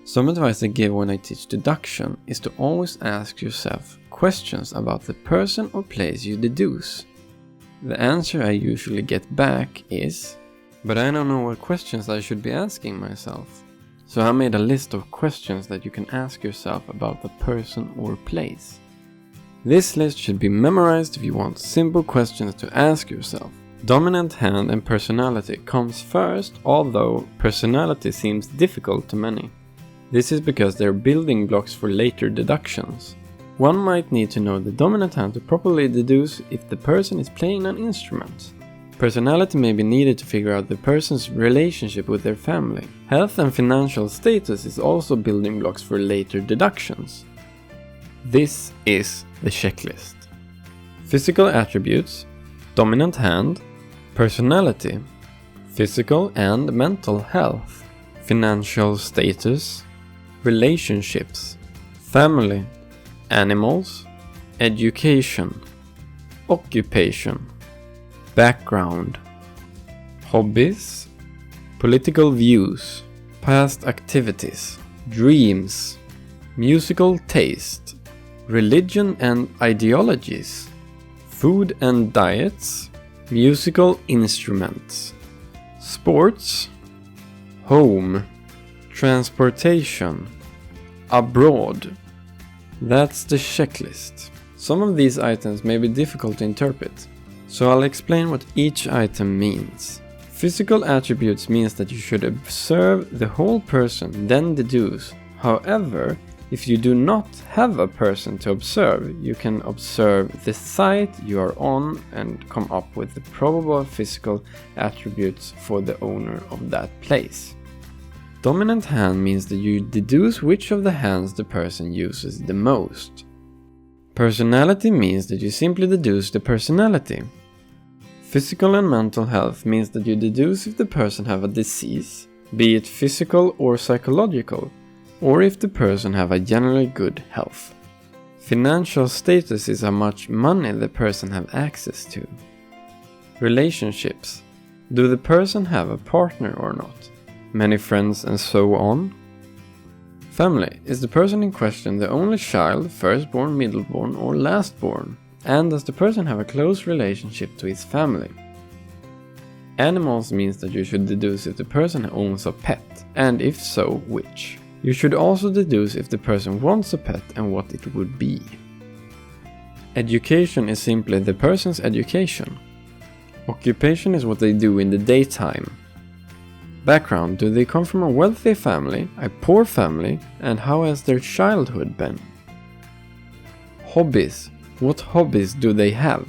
Some advice I give when I teach deduction is to always ask yourself questions about the person or place you deduce. The answer I usually get back is, but I don't know what questions I should be asking myself. So I made a list of questions that you can ask yourself about the person or place. This list should be memorized if you want simple questions to ask yourself. Dominant hand and personality comes first, although personality seems difficult to many. This is because they're building blocks for later deductions. One might need to know the dominant hand to properly deduce if the person is playing an instrument. Personality may be needed to figure out the person's relationship with their family. Health and financial status is also building blocks for later deductions. This is the checklist. Physical attributes, dominant hand, personality, physical and mental health, financial status, relationships, family, animals, education, occupation, background, hobbies, political views, past activities, dreams, musical taste, religion and ideologies, food and diets, musical instruments, sports, home, transportation, abroad. That's the checklist. Some of these items may be difficult to interpret, so I'll explain what each item means. Physical attributes means that you should observe the whole person, then deduce. However, if you do not have a person to observe, you can observe the site you are on and come up with the probable physical attributes for the owner of that place. Dominant hand means that you deduce which of the hands the person uses the most. Personality means that you simply deduce the personality. Physical and mental health means that you deduce if the person have a disease, be it physical or psychological, or if the person have a generally good health. Financial status is how much money the person have access to. Relationships. Do the person have a partner or not? Many friends and so on. Family. Is the person in question the only child, firstborn, middleborn or lastborn? And does the person have a close relationship to his family? Animals means that you should deduce if the person owns a pet, and if so, which. You should also deduce if the person wants a pet and what it would be. Education is simply the person's education. Occupation is what they do in the daytime. Background, do they come from a wealthy family, a poor family, and how has their childhood been? Hobbies, what hobbies do they have?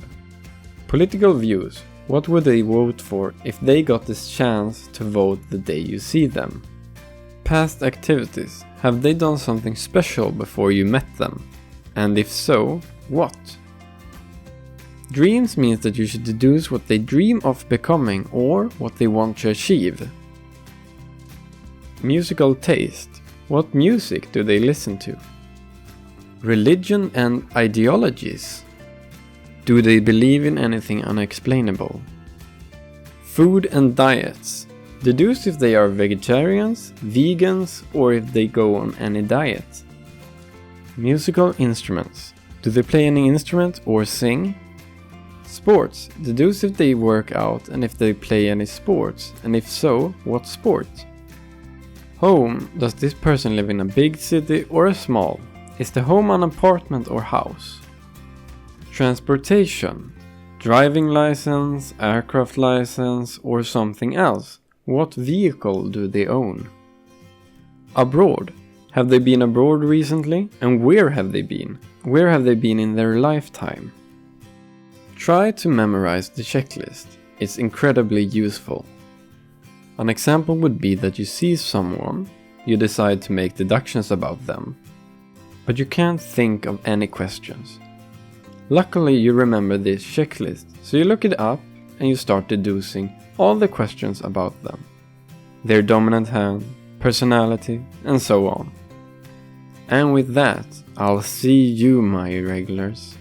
Political views, what would they vote for if they got this chance to vote the day you see them? Past activities, have they done something special before you met them? And if so, what? Dreams means that you should deduce what they dream of becoming or what they want to achieve. Musical taste, what music do they listen to? Religion and ideologies, do they believe in anything unexplainable? Food and diets, deduce if they are vegetarians, vegans, or if they go on any diet. Musical instruments, do they play any instrument or sing? Sports, deduce if they work out and if they play any sports, and if so, what sport? Home, does this person live in a big city or a small? Is the home an apartment or house? Transportation, driving license, aircraft license, or something else. What vehicle do they own? Abroad, have they been abroad recently? And where have they been? Where have they been in their lifetime? Try to memorize the checklist. It's incredibly useful. An example would be that you see someone, you decide to make deductions about them, but you can't think of any questions. Luckily you remember this checklist, so you look it up and you start deducing all the questions about them. Their dominant hand, personality, and so on. And with that, I'll see you, my irregulars.